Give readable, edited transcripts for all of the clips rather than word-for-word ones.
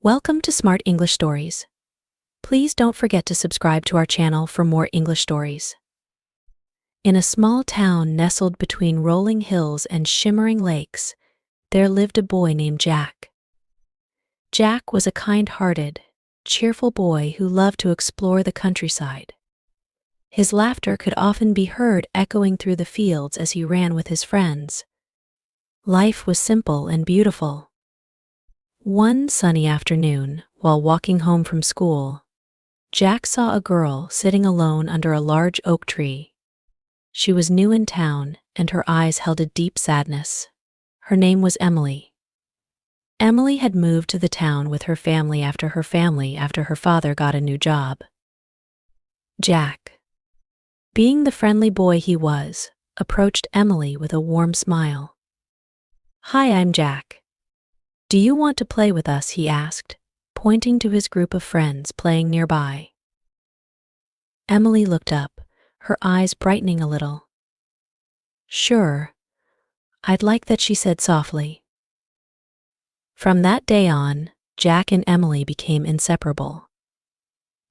Welcome to Smart English Stories. Please don't forget to subscribe to our channel for more English stories. In a small town nestled between rolling hills and shimmering lakes, there lived a boy named Jack. Jack was a kind-hearted, cheerful boy who loved to explore the countryside. His laughter could often be heard echoing through the fields as he ran with his friends. Life was simple and beautiful. One sunny afternoon, while walking home from school, Jack saw a girl sitting alone under a large oak tree. She was new in town, and her eyes held a deep sadness. Her name was Emily. Emily had moved to the town with her family after her father got a new job. Jack, being the friendly boy he was, approached Emily with a warm smile. "Hi, I'm Jack. Do you want to play with us?" he asked, pointing to his group of friends playing nearby. Emily looked up, her eyes brightening a little. "Sure, I'd like that," she said softly. From that day on, Jack and Emily became inseparable.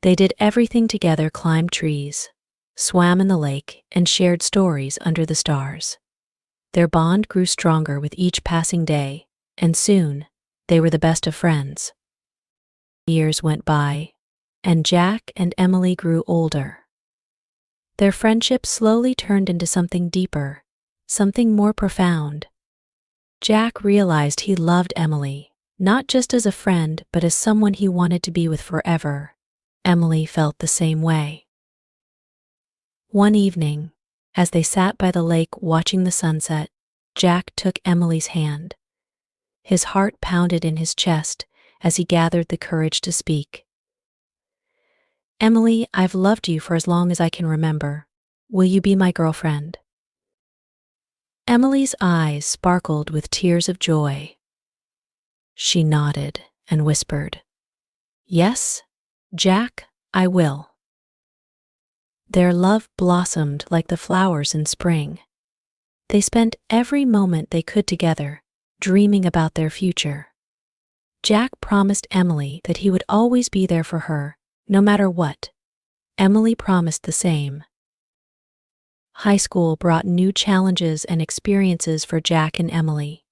They did everything together: climbed trees, swam in the lake, and shared stories under the stars. Their bond grew stronger with each passing day, and soon, they were the best of friends. Years went by, and Jack and Emily grew older. Their friendship slowly turned into something deeper, something more profound. Jack realized he loved Emily, not just as a friend but as someone he wanted to be with forever. Emily felt the same way. One evening, as they sat by the lake watching the sunset, Jack took Emily's hand. His heart pounded in his chest as he gathered the courage to speak. "Emily, I've loved you for as long as I can remember. Will you be my girlfriend?" Emily's eyes sparkled with tears of joy. She nodded and whispered, "Yes, Jack, I will." Their love blossomed like the flowers in spring. They spent every moment they could together, dreaming about their future. Jack promised Emily that he would always be there for her, no matter what. Emily promised the same. High school brought new challenges and experiences for Jack and Emily.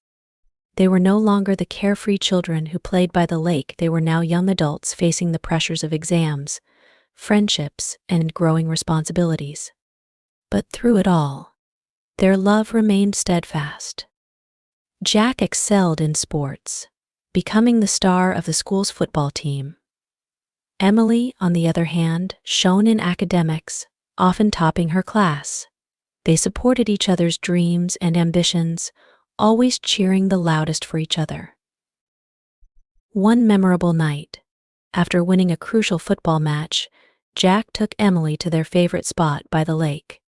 They were no longer the carefree children who played by the lake. They were now young adults facing the pressures of exams, friendships, and growing responsibilities. But through it all, their love remained steadfast. Jack excelled in sports, becoming the star of the school's football team. Emily, on the other hand, shone in academics, often topping her class. They supported each other's dreams and ambitions, always cheering the loudest for each other. One memorable night, after winning a crucial football match, Jack took Emily to their favorite spot by the lake.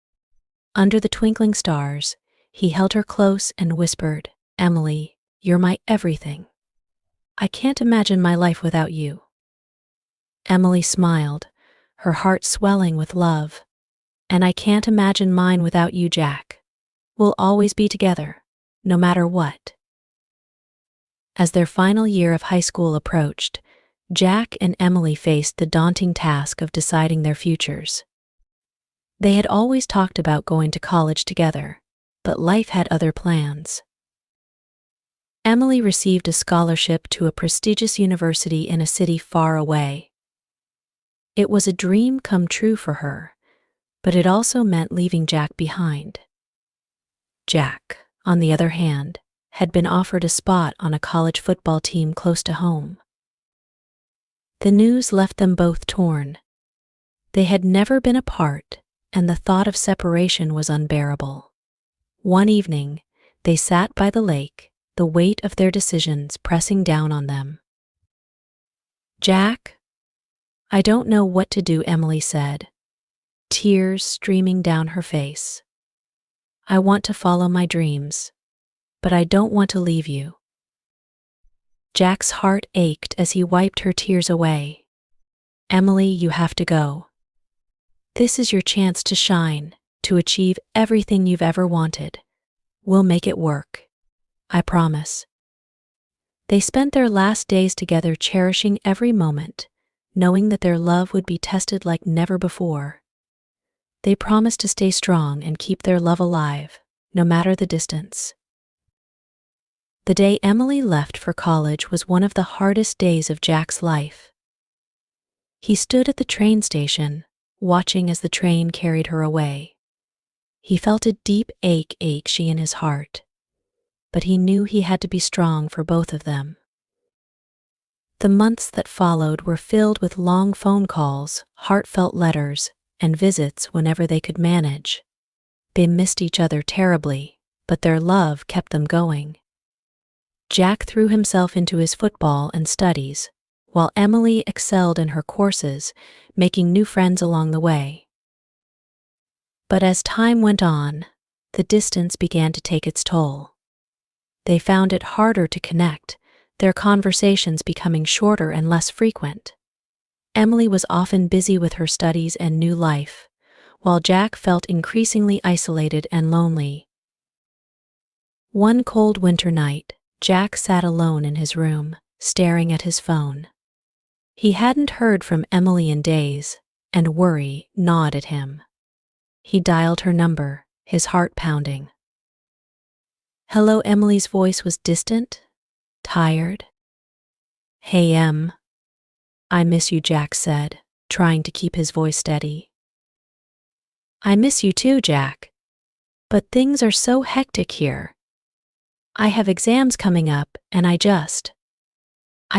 Under the twinkling stars, he held her close and whispered, "Emily, you're my everything. I can't imagine my life without you." Emily smiled, her heart swelling with love. "And I can't imagine mine without you, Jack. We'll always be together, no matter what." As their final year of high school approached, Jack and Emily faced the daunting task of deciding their futures. They had always talked about going to college together, but life had other plans. Emily received a scholarship to a prestigious university in a city far away. It was a dream come true for her, but it also meant leaving Jack behind. Jack, on the other hand, had been offered a spot on a college football team close to home. The news left them both torn. They had never been apart, and the thought of separation was unbearable. One evening, they sat by the lake, the weight of their decisions pressing down on them. "Jack, I don't know what to do," Emily said, tears streaming down her face. "I want to follow my dreams, but I don't want to leave you." Jack's heart ached as he wiped her tears away. "Emily, you have to go. This is your chance to shine, to achieve everything you've ever wanted. We'll make it work. I promise." They spent their last days together cherishing every moment, knowing that their love would be tested like never before. They promised to stay strong and keep their love alive, no matter the distance. The day Emily left for college was one of the hardest days of Jack's life. He stood at the train station, watching as the train carried her away. He felt a deep ache in his heart, but he knew he had to be strong for both of them. The months that followed were filled with long phone calls, heartfelt letters, and visits whenever they could manage. They missed each other terribly, but their love kept them going. Jack threw himself into his football and studies, while Emily excelled in her courses, making new friends along the way. But as time went on, the distance began to take its toll. They found it harder to connect, their conversations becoming shorter and less frequent. Emily was often busy with her studies and new life, while Jack felt increasingly isolated and lonely. One cold winter night, Jack sat alone in his room, staring at his phone. He hadn't heard from Emily in days, and worry gnawed at him. He dialed her number, his heart pounding. Hello, Emily's voice was distant, tired. Hey, Em. I miss you, Jack said, trying to keep his voice steady. I miss you too, Jack. But things are so hectic here. I have exams coming up, and I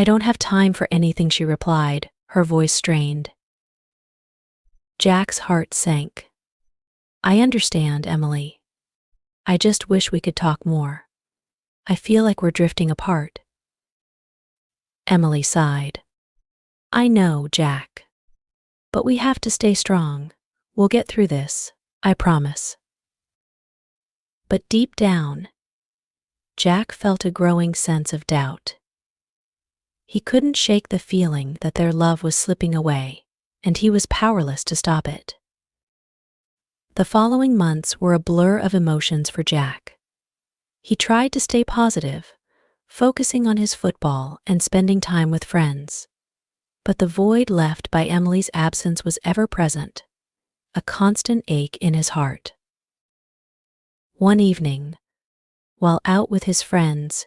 don't have time for anything, she replied, her voice strained. Jack's heart sank. I understand, Emily. I just wish we could talk more. I feel like we're drifting apart. Emily sighed. I know, Jack. But we have to stay strong. We'll get through this, I promise. But deep down, Jack felt a growing sense of doubt. He couldn't shake the feeling that their love was slipping away, and he was powerless to stop it. The following months were a blur of emotions for Jack. He tried to stay positive, focusing on his football and spending time with friends. But the void left by Emily's absence was ever present, a constant ache in his heart. One evening, while out with his friends,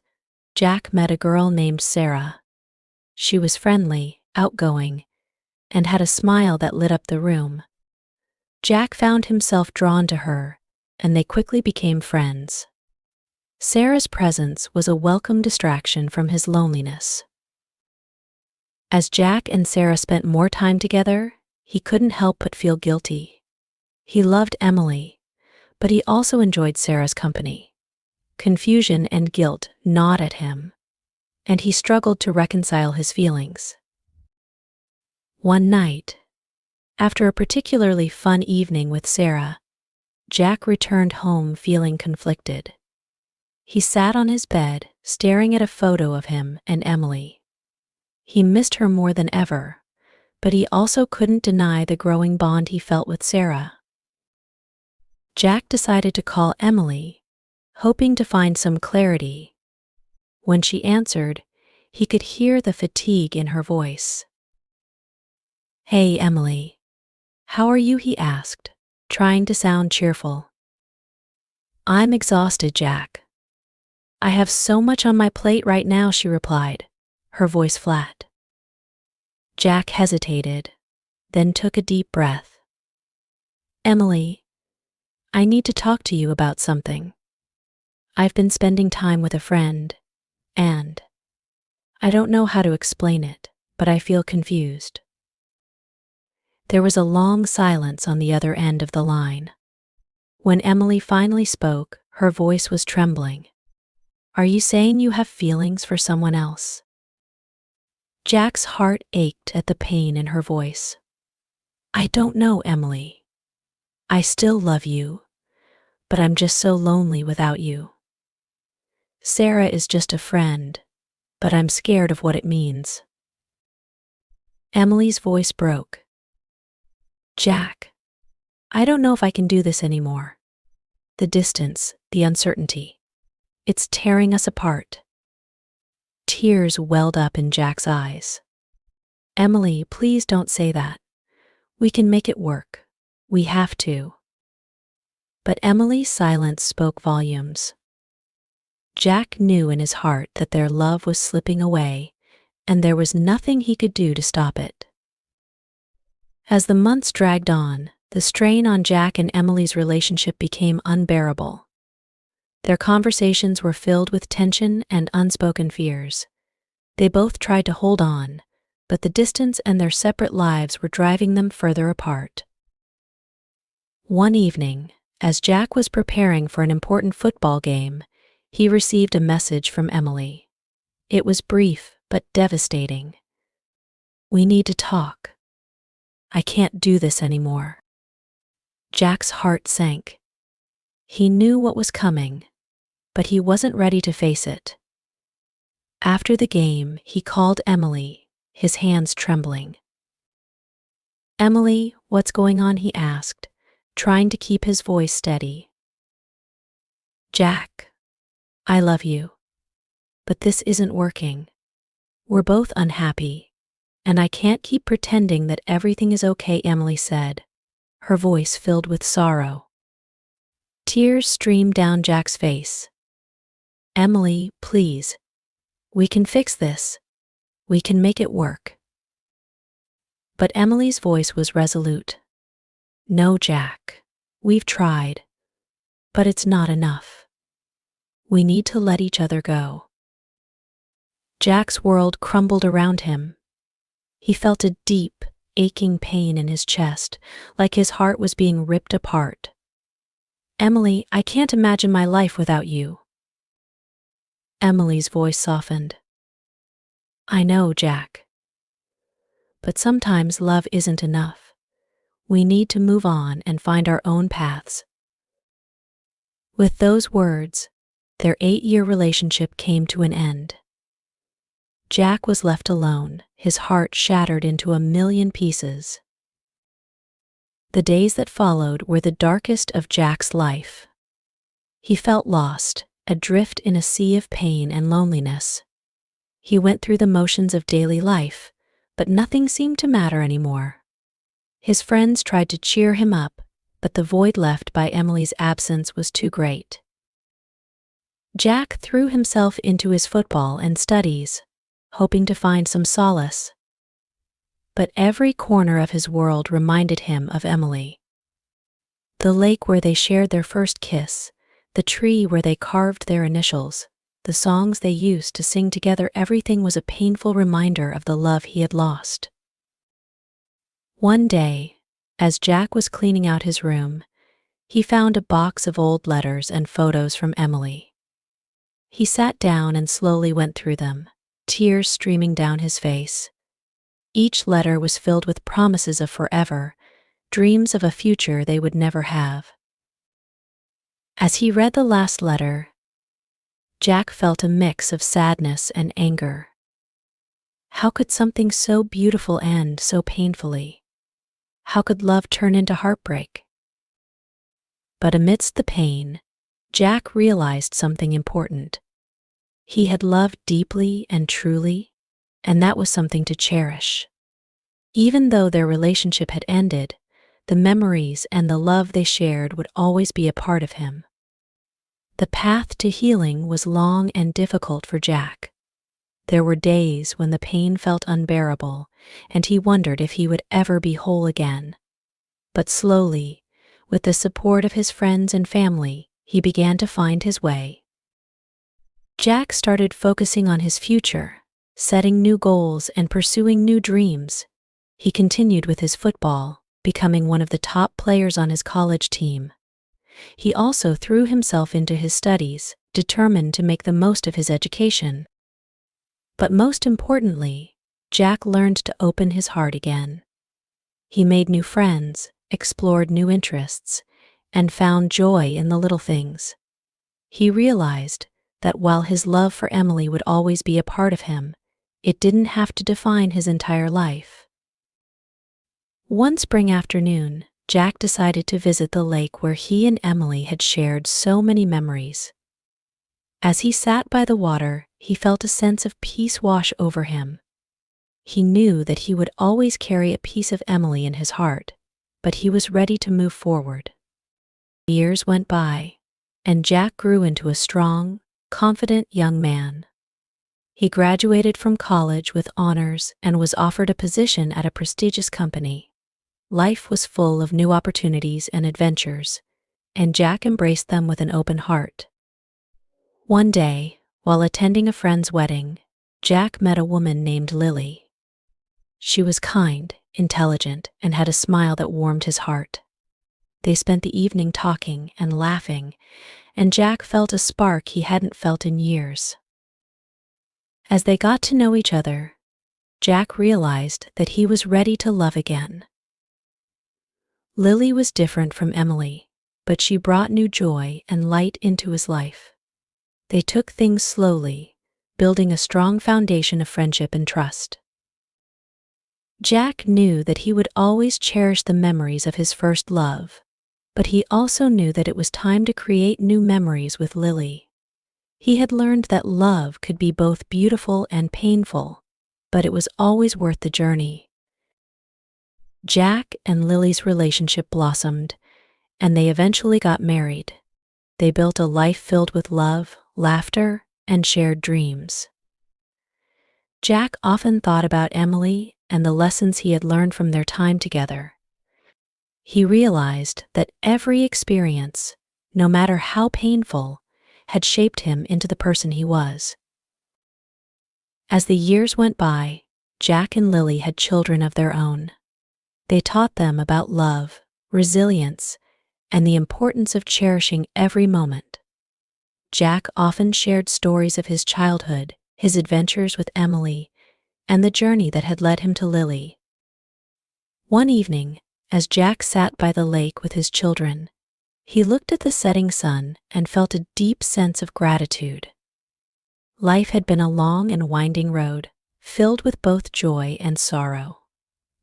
Jack met a girl named Sarah. She was friendly, outgoing, and had a smile that lit up the room. Jack found himself drawn to her, and they quickly became friends. Sarah's presence was a welcome distraction from his loneliness. As Jack and Sarah spent more time together, he couldn't help but feel guilty. He loved Emily, but he also enjoyed Sarah's company. Confusion and guilt gnawed at him, and he struggled to reconcile his feelings. One night, after a particularly fun evening with Sarah, Jack returned home feeling conflicted. He sat on his bed, staring at a photo of him and Emily. He missed her more than ever, but he also couldn't deny the growing bond he felt with Sarah. Jack decided to call Emily, hoping to find some clarity. When she answered, he could hear the fatigue in her voice. Hey, Emily. How are you? He asked, trying to sound cheerful. I'm exhausted, Jack. I have so much on my plate right now, she replied, her voice flat. Jack hesitated, then took a deep breath. Emily, I need to talk to you about something. I've been spending time with a friend, and I don't know how to explain it, but I feel confused. There was a long silence on the other end of the line. When Emily finally spoke, her voice was trembling. Are you saying you have feelings for someone else? Jack's heart ached at the pain in her voice. I don't know, Emily. I still love you, but I'm just so lonely without you. Sarah is just a friend, but I'm scared of what it means. Emily's voice broke. Jack, I don't know if I can do this anymore. The distance, the uncertainty. It's tearing us apart. Tears welled up in Jack's eyes. "Emily, please don't say that. We can make it work. We have to." But Emily's silence spoke volumes. Jack knew in his heart that their love was slipping away, and there was nothing he could do to stop it. As the months dragged on, the strain on Jack and Emily's relationship became unbearable. Their conversations were filled with tension and unspoken fears. They both tried to hold on, but the distance and their separate lives were driving them further apart. One evening, as Jack was preparing for an important football game, he received a message from Emily. It was brief but devastating. "We need to talk. I can't do this anymore." Jack's heart sank. He knew what was coming, but he wasn't ready to face it. After the game, he called Emily, his hands trembling. "Emily, what's going on?" he asked, trying to keep his voice steady. "Jack, I love you, but this isn't working. We're both unhappy, and I can't keep pretending that everything is okay," Emily said, her voice filled with sorrow. Tears streamed down Jack's face. "Emily, please. We can fix this. We can make it work." But Emily's voice was resolute. "No, Jack. We've tried, but it's not enough. We need to let each other go." Jack's world crumbled around him. He felt a deep, aching pain in his chest, like his heart was being ripped apart. "Emily, I can't imagine my life without you." Emily's voice softened. "I know, Jack. But sometimes love isn't enough. We need to move on and find our own paths." With those words, their 8-year relationship came to an end. Jack was left alone, his heart shattered into a million pieces. The days that followed were the darkest of Jack's life. He felt lost, adrift in a sea of pain and loneliness. He went through the motions of daily life, but nothing seemed to matter anymore. His friends tried to cheer him up, but the void left by Emily's absence was too great. Jack threw himself into his football and studies, hoping to find some solace. But every corner of his world reminded him of Emily. The lake where they shared their first kiss, the tree where they carved their initials, the songs they used to sing together, everything was a painful reminder of the love he had lost. One day, as Jack was cleaning out his room, he found a box of old letters and photos from Emily. He sat down and slowly went through them, tears streaming down his face. Each letter was filled with promises of forever, dreams of a future they would never have. As he read the last letter, Jack felt a mix of sadness and anger. How could something so beautiful end so painfully? How could love turn into heartbreak? But amidst the pain, Jack realized something important. He had loved deeply and truly, and that was something to cherish. Even though their relationship had ended, the memories and the love they shared would always be a part of him. The path to healing was long and difficult for Jack. There were days when the pain felt unbearable, and he wondered if he would ever be whole again. But slowly, with the support of his friends and family, he began to find his way. Jack started focusing on his future, setting new goals and pursuing new dreams. He continued with his football, becoming one of the top players on his college team. He also threw himself into his studies, determined to make the most of his education. But most importantly, Jack learned to open his heart again. He made new friends, explored new interests, and found joy in the little things. He realized that while his love for Emily would always be a part of him, it didn't have to define his entire life. One spring afternoon, Jack decided to visit the lake where he and Emily had shared so many memories. As he sat by the water, he felt a sense of peace wash over him. He knew that he would always carry a piece of Emily in his heart, but he was ready to move forward. Years went by, and Jack grew into a strong, confident young man. He graduated from college with honors and was offered a position at a prestigious company. Life was full of new opportunities and adventures, and Jack embraced them with an open heart. One day, while attending a friend's wedding, Jack met a woman named Lily. She was kind, intelligent, and had a smile that warmed his heart. They spent the evening talking and laughing, and Jack felt a spark he hadn't felt in years. As they got to know each other, Jack realized that he was ready to love again. Lily was different from Emily, but she brought new joy and light into his life. They took things slowly, building a strong foundation of friendship and trust. Jack knew that he would always cherish the memories of his first love, but he also knew that it was time to create new memories with Lily. He had learned that love could be both beautiful and painful, but it was always worth the journey. Jack and Lily's relationship blossomed, and they eventually got married. They built a life filled with love, laughter, and shared dreams. Jack often thought about Emily and the lessons he had learned from their time together. He realized that every experience, no matter how painful, had shaped him into the person he was. As the years went by, Jack and Lily had children of their own. They taught them about love, resilience, and the importance of cherishing every moment. Jack often shared stories of his childhood, his adventures with Emily, and the journey that had led him to Lily. One evening, as Jack sat by the lake with his children, he looked at the setting sun and felt a deep sense of gratitude. Life had been a long and winding road, filled with both joy and sorrow.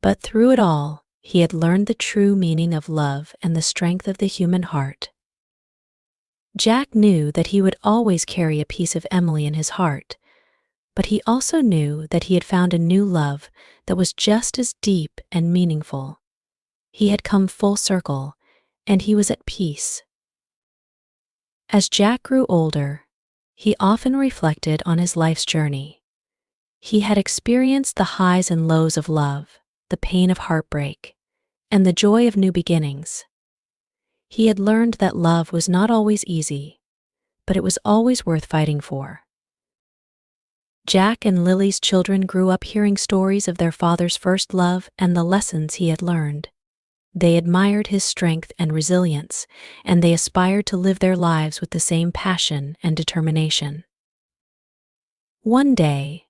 But through it all, he had learned the true meaning of love and the strength of the human heart. Jack knew that he would always carry a piece of Emily in his heart, but he also knew that he had found a new love that was just as deep and meaningful. He had come full circle, and he was at peace. As Jack grew older, he often reflected on his life's journey. He had experienced the highs and lows of love, the pain of heartbreak, and the joy of new beginnings. He had learned that love was not always easy, but it was always worth fighting for. Jack and Lily's children grew up hearing stories of their father's first love and the lessons he had learned. They admired his strength and resilience, and they aspired to live their lives with the same passion and determination. One day,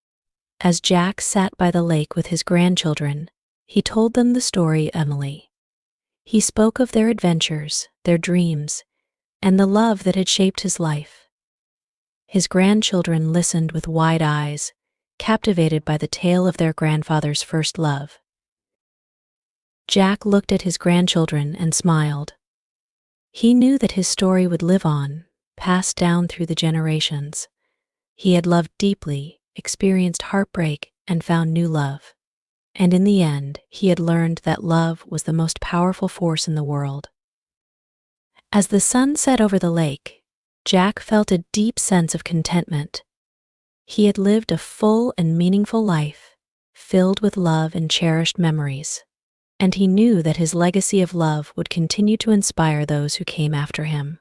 as Jack sat by the lake with his grandchildren, he told them the story of Emily. He spoke of their adventures, their dreams, and the love that had shaped his life. His grandchildren listened with wide eyes, captivated by the tale of their grandfather's first love. Jack looked at his grandchildren and smiled. He knew that his story would live on, passed down through the generations. He had loved deeply, experienced heartbreak, and found new love. And in the end, he had learned that love was the most powerful force in the world. As the sun set over the lake, Jack felt a deep sense of contentment. He had lived a full and meaningful life, filled with love and cherished memories. And he knew that his legacy of love would continue to inspire those who came after him.